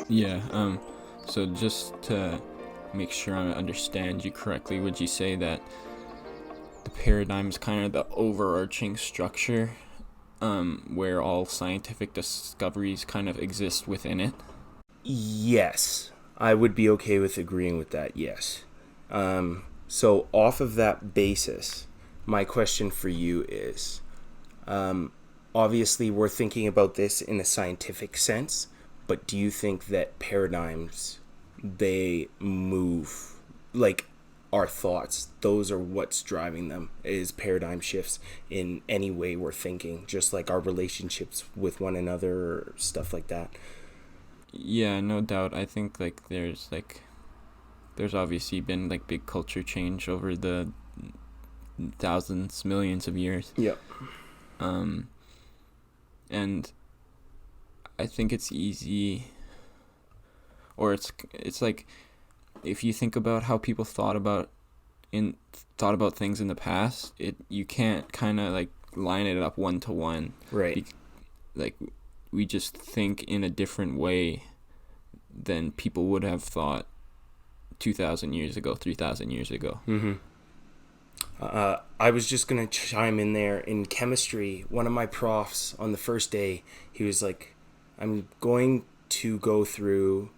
Yeah. So just to make sure I understand you correctly, would you say that the paradigm is kind of the overarching structure, where all scientific discoveries kind of exist within it? Yes, I would be okay with agreeing with that, yes. So, off of that basis, my question for you is obviously, we're thinking about this in a scientific sense, but do you think that paradigms, they move like our thoughts? Those are what's driving them, is paradigm shifts in any way we're thinking, just like our relationships with one another or stuff like that. Yeah, no doubt. I think there's obviously been like big culture change over the thousands, millions of years. Yep. Um, and I think it's easy, or it's like if you think about how people thought about things in the past, you can't kind of like line it up one to one. Right. Like we just think in a different way than people would have thought 2,000 years ago, 3,000 years ago. Mm-hmm. I was just going to chime in there. In chemistry, one of my profs on the first day, he was like, I'm going to go through,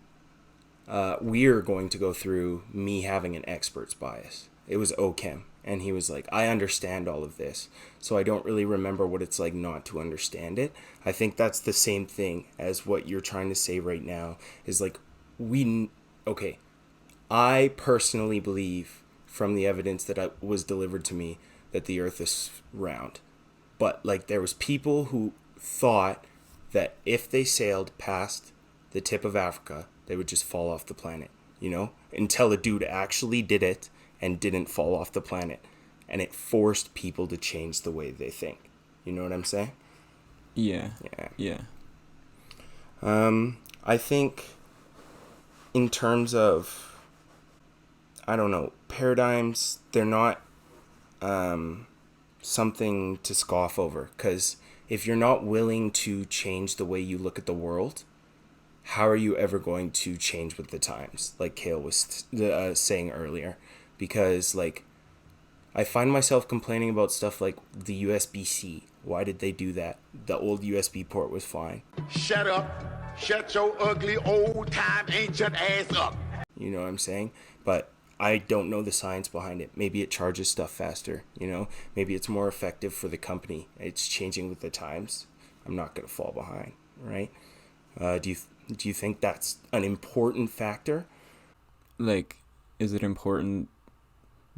we're going to go through me having an expert's bias. It was OChem. And he was like, I understand all of this, so I don't really remember what it's like not to understand it. I think that's the same thing as what you're trying to say right now, is like, okay, I personally believe from the evidence that was delivered to me that the earth is round. But like there was people who thought that if they sailed past the tip of Africa, they would just fall off the planet, until a dude actually did it and didn't fall off the planet. And it forced people to change the way they think. You know what I'm saying? Yeah. Yeah. Yeah. I think in terms of, I don't know, paradigms, they're not something to scoff over. Because if you're not willing to change the way you look at the world, how are you ever going to change with the times? Like Kale was saying earlier. Because, like, I find myself complaining about stuff like the USB-C. Why did they do that? The old USB port was fine. Shut up. Shut your ugly old-time ancient ass up. You know what I'm saying? But I don't know the science behind it. Maybe it charges stuff faster, Maybe it's more effective for the company. It's changing with the times. I'm not going to fall behind, right? Do you think that's an important factor? Like, is it important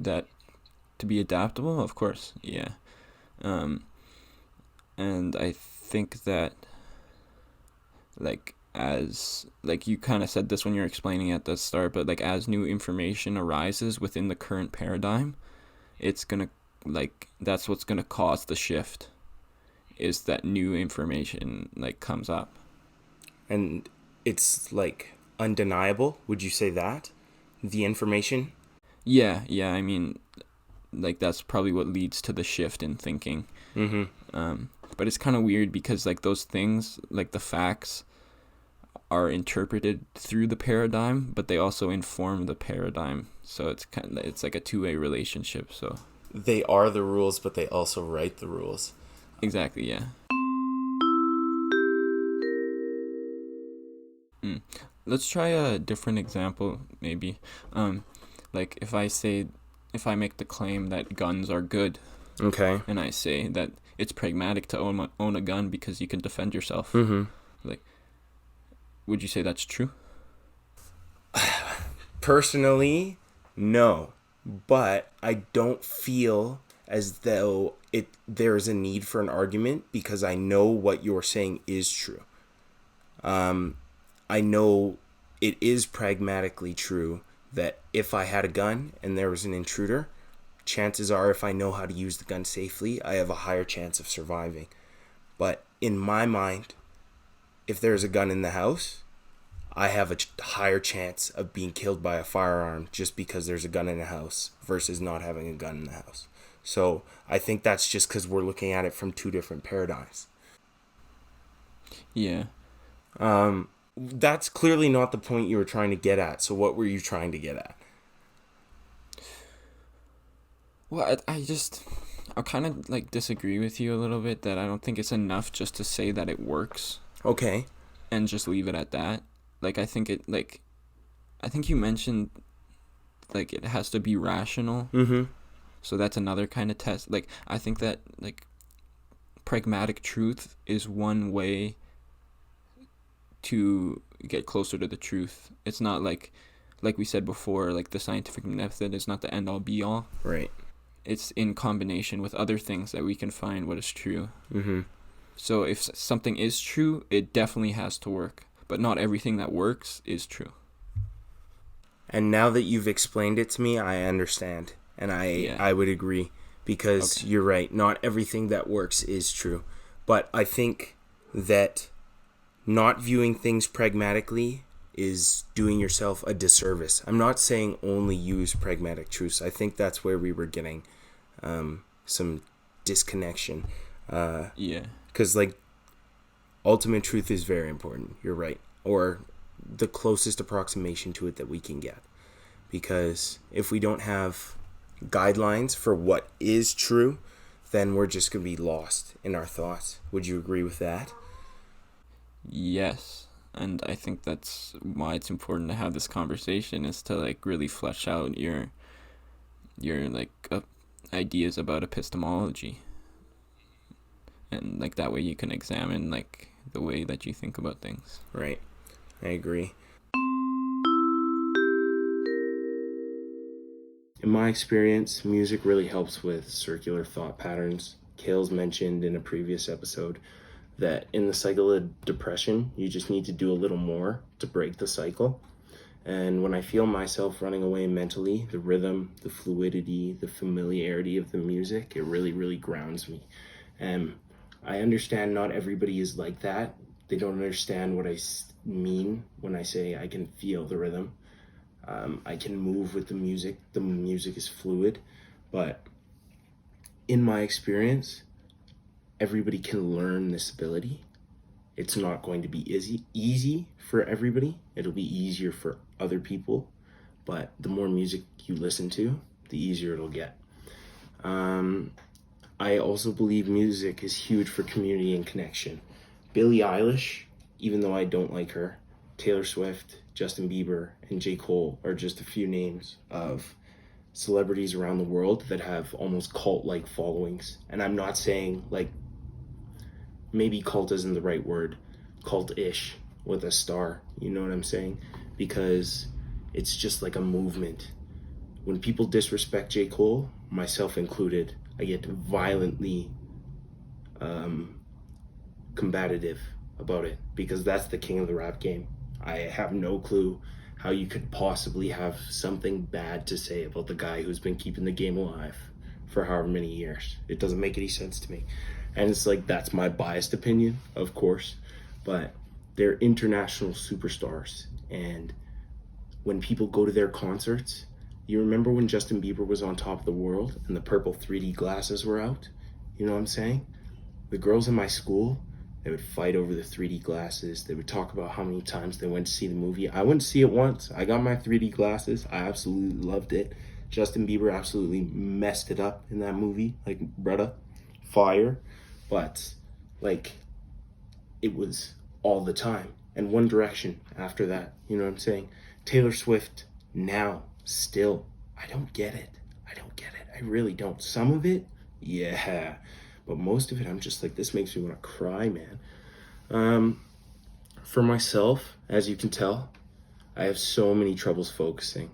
that to be adaptable? Of course, yeah. And I think that, like, as like you kind of said this when you're explaining at the start, but like as new information arises within the current paradigm, it's gonna that's what's gonna cause the shift, is that new information like comes up. And it's like undeniable. Would you say that the information? Yeah. I mean, like that's probably what leads to the shift in thinking. Mm-hmm. But it's kind of weird because like those things, like the facts, are interpreted through the paradigm, but they also inform the paradigm. So it's like a two-way relationship. So they are the rules, but they also write the rules. Exactly. Yeah. Let's try a different example, maybe. Like if I make the claim that guns are good, okay, and I say that it's pragmatic to own a gun because you can defend yourself. Mm-hmm. Like, would you say that's true? Personally, no. But I don't feel as though there is a need for an argument, because I know what you're saying is true. I know it is pragmatically true that if I had a gun and there was an intruder, chances are, if I know how to use the gun safely, I have a higher chance of surviving. But in my mind, if there's a gun in the house, I have a higher chance of being killed by a firearm just because there's a gun in the house versus not having a gun in the house. So I think that's just because we're looking at it from two different paradigms. Yeah. that's clearly not the point you were trying to get at. So what were you trying to get at? Well, I kind of like disagree with you a little bit that I don't think it's enough just to say that it works Okay. and just leave it at that. Like, I think you mentioned like it has to be rational. Mm-hmm. So that's another kind of test. Like, I think that like pragmatic truth is one way to get closer to the truth. It's not like we said before, like the scientific method is not the end all be all. Right. It's in combination with other things that we can find what is true. Mm-hmm. So if something is true, it definitely has to work. But not everything that works is true. And now that you've explained it to me, I understand. And I would agree. Because You're right. Not everything that works is true. But I think that not viewing things pragmatically is doing yourself a disservice. I'm not saying only use pragmatic truths. I think that's where we were getting some disconnection. Because, like, ultimate truth is very important. You're right. Or the closest approximation to it that we can get. Because if we don't have guidelines for what is true, then we're just going to be lost in our thoughts. Would you agree with that? Yes. And I think that's why it's important to have this conversation, is to like really flesh out your like ideas about epistemology, and like that way you can examine like the way that you think about things. Right. I agree. In my experience, music really helps with circular thought patterns. Kale's mentioned in a previous episode that in the cycle of depression, you just need to do a little more to break the cycle. And when I feel myself running away mentally, the rhythm, the fluidity, the familiarity of the music, it really, really grounds me. And I understand not everybody is like that. They don't understand what I mean when I say I can feel the rhythm. I can move with the music. The music is fluid. But in my experience, everybody can learn this ability. It's not going to be easy for everybody. It'll be easier for other people. But the more music you listen to, the easier it'll get. I also believe music is huge for community and connection. Billie Eilish, even though I don't like her, Taylor Swift, Justin Bieber, and J. Cole are just a few names of celebrities around the world that have almost cult-like followings. And I'm not saying, like, maybe cult isn't the right word, cult-ish with a star, you know what I'm saying? Because it's just like a movement. When people disrespect J. Cole, myself included, I get violently combative about it, because that's the king of the rap game. I have no clue how you could possibly have something bad to say about the guy who's been keeping the game alive for however many years. It doesn't make any sense to me. And it's like, that's my biased opinion, of course, but they're international superstars. And when people go to their concerts, you remember when Justin Bieber was on top of the world and the purple 3D glasses were out? You know what I'm saying? The girls in my school, they would fight over the 3D glasses. They would talk about how many times they went to see the movie. I went to see it once. I got my 3D glasses. I absolutely loved it. Justin Bieber absolutely messed it up in that movie. Like, brother, fire. But, like, it was all the time. And One Direction after that. You know what I'm saying? Taylor Swift now, still. I don't get it. I really don't. Some of it, yeah. But most of it, I'm just like, this makes me want to cry, man. For myself, as you can tell, I have so many troubles focusing.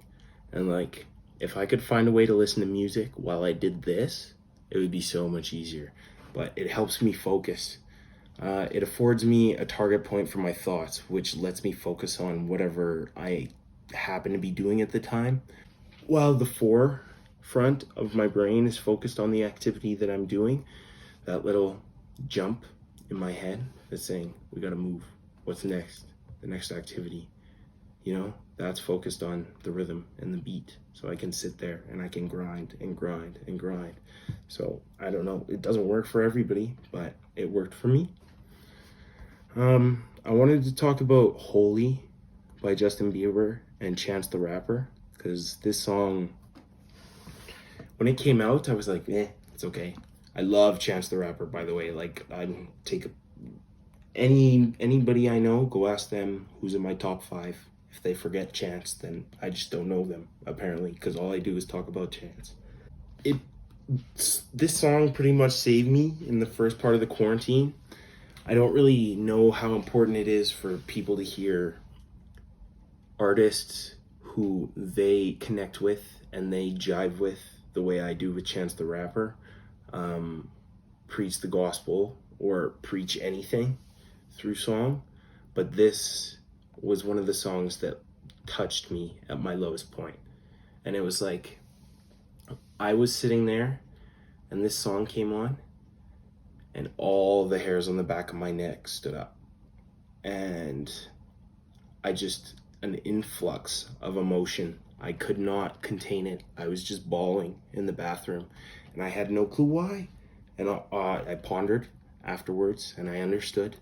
And like, if I could find a way to listen to music while I did this, it would be so much easier. But it helps me focus. It affords me a target point for my thoughts, which lets me focus on whatever I happen to be doing at the time, while the forefront of my brain is focused on the activity that I'm doing. That little jump in my head that's saying, we gotta move. What's next? The next activity. You know, that's focused on the rhythm and the beat. So I can sit there and I can grind and grind and grind. So I don't know, it doesn't work for everybody, but it worked for me. I wanted to talk about Holy by Justin Bieber and Chance the Rapper, because this song, when it came out, I was like, it's okay. I love Chance the Rapper, by the way. Like, anybody I know, go ask them who's in my top 5. If they forget Chance, then I just don't know them, apparently, because all I do is talk about Chance. This song pretty much saved me in the first part of the quarantine. I don't really know how important it is for people to hear artists who they connect with and they jive with the way I do with Chance the Rapper, preach the gospel or preach anything through song. But this was one of the songs that touched me at my lowest point. And it was like, I was sitting there and this song came on and all the hairs on the back of my neck stood up. And an influx of emotion. I could not contain it. I was just bawling in the bathroom and I had no clue why. And I pondered afterwards and I understood.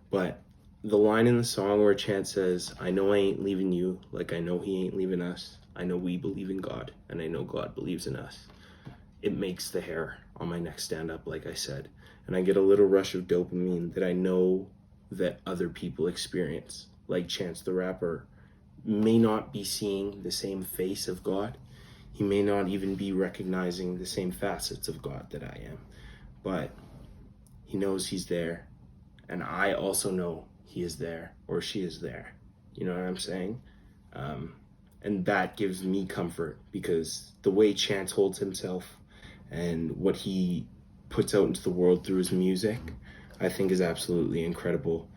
But the line in the song where Chance says, I know I ain't leaving you, like I know he ain't leaving us. I know we believe in God, and I know God believes in us. It makes the hair on my neck stand up, like I said. And I get a little rush of dopamine that I know that other people experience. Like Chance the Rapper may not be seeing the same face of God. He may not even be recognizing the same facets of God that I am. But he knows he's there. And I also know he is there, or she is there. You know what I'm saying? And that gives me comfort, because the way Chance holds himself and what he puts out into the world through his music, I think is absolutely incredible.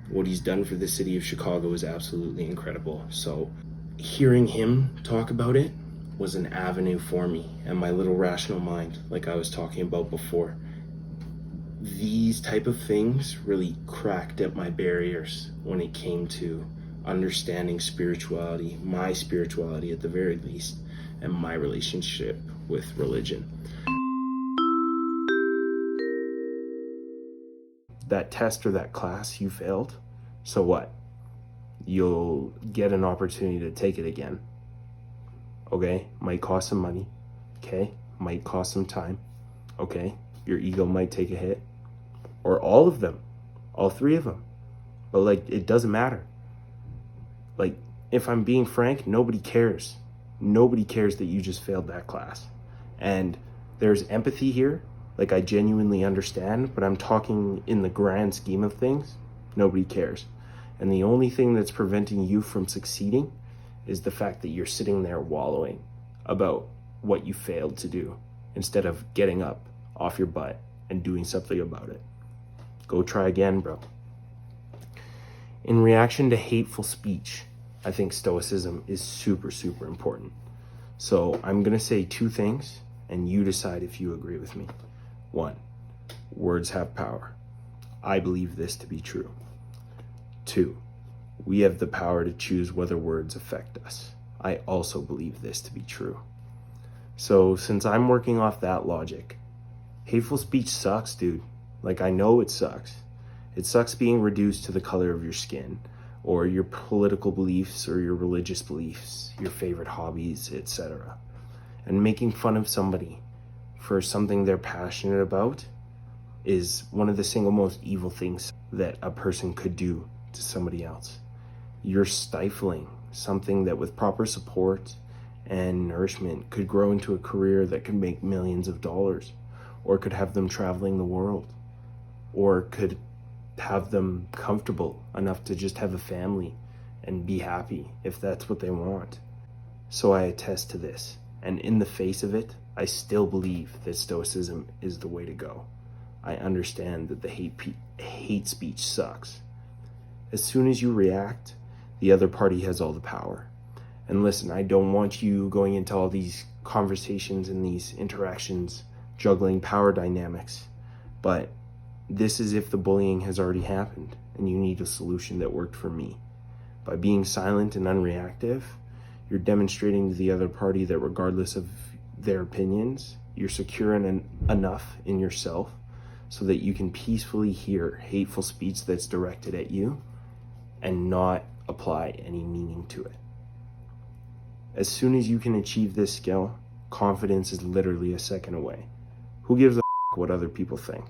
What he's done for the city of Chicago is absolutely incredible. So hearing him talk about it was an avenue for me and my little rational mind, like I was talking about before. These type of things really cracked at my barriers when it came to understanding spirituality, my spirituality at the very least, and my relationship with religion. That test or that class you failed, so what? You'll get an opportunity to take it again. Okay? Might cost some money. Okay? Might cost some time. Okay? Your ego might take a hit. Or all of them. All 3 of them. But like, it doesn't matter. Like, if I'm being frank, nobody cares. Nobody cares that you just failed that class. And there's empathy here. Like, I genuinely understand, but I'm talking in the grand scheme of things. Nobody cares. And the only thing that's preventing you from succeeding is the fact that you're sitting there wallowing about what you failed to do, instead of getting up off your butt and doing something about it. Go try again, bro. In reaction to hateful speech, I think stoicism is super, super important. So I'm going to say 2 things, and you decide if you agree with me. 1, words have power. I believe this to be true. 2, we have the power to choose whether words affect us. I also believe this to be true. So since I'm working off that logic, hateful speech sucks, dude. Like, I know it sucks. It sucks being reduced to the color of your skin, or your political beliefs, or your religious beliefs, your favorite hobbies, etc. And making fun of somebody for something they're passionate about is one of the single most evil things that a person could do to somebody else. You're stifling something that with proper support and nourishment could grow into a career that could make millions of dollars, or could have them traveling the world, or could have them comfortable enough to just have a family and be happy if that's what they want. So I attest to this, and in the face of it, I still believe that stoicism is the way to go. I understand that the hate speech sucks. As soon as you react, the other party has all the power. And listen, I don't want you going into all these conversations and these interactions juggling power dynamics, but this is if the bullying has already happened and you need a solution that worked for me. By being silent and unreactive, you're demonstrating to the other party that regardless of their opinions, you're secure enough in yourself so that you can peacefully hear hateful speech that's directed at you and not apply any meaning to it. As soon as you can achieve this skill, confidence is literally a second away. Who gives a what other people think?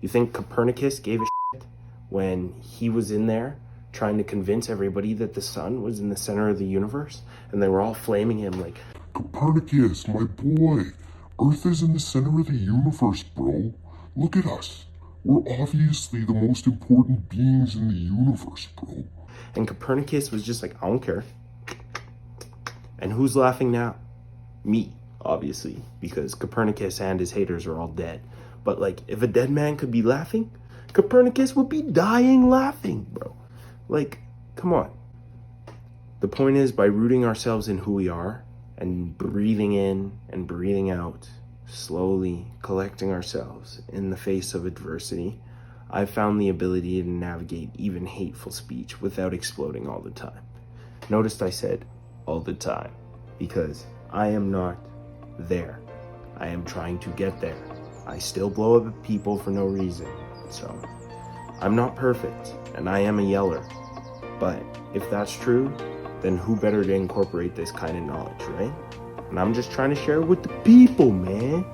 You think Copernicus gave a shit when he was in there trying to convince everybody that the sun was in the center of the universe, and they were all flaming him like, Copernicus, my boy, Earth is in the center of the universe, bro. Look at us. We're obviously the most important beings in the universe, bro. and Copernicus was just like, I don't care. And who's laughing now? Me, obviously, because Copernicus and his haters are all dead. But like, if a dead man could be laughing, Copernicus would be dying laughing, bro. Like, come on. The point is, by rooting ourselves in who we are and breathing in and breathing out, slowly collecting ourselves in the face of adversity, I've found the ability to navigate even hateful speech without exploding all the time. Notice I said all the time, because I am not there. I am trying to get there. I still blow up at people for no reason. So, I'm not perfect, and I am a yeller. But if that's true, then who better to incorporate this kind of knowledge, right? And I'm just trying to share it with the people, man.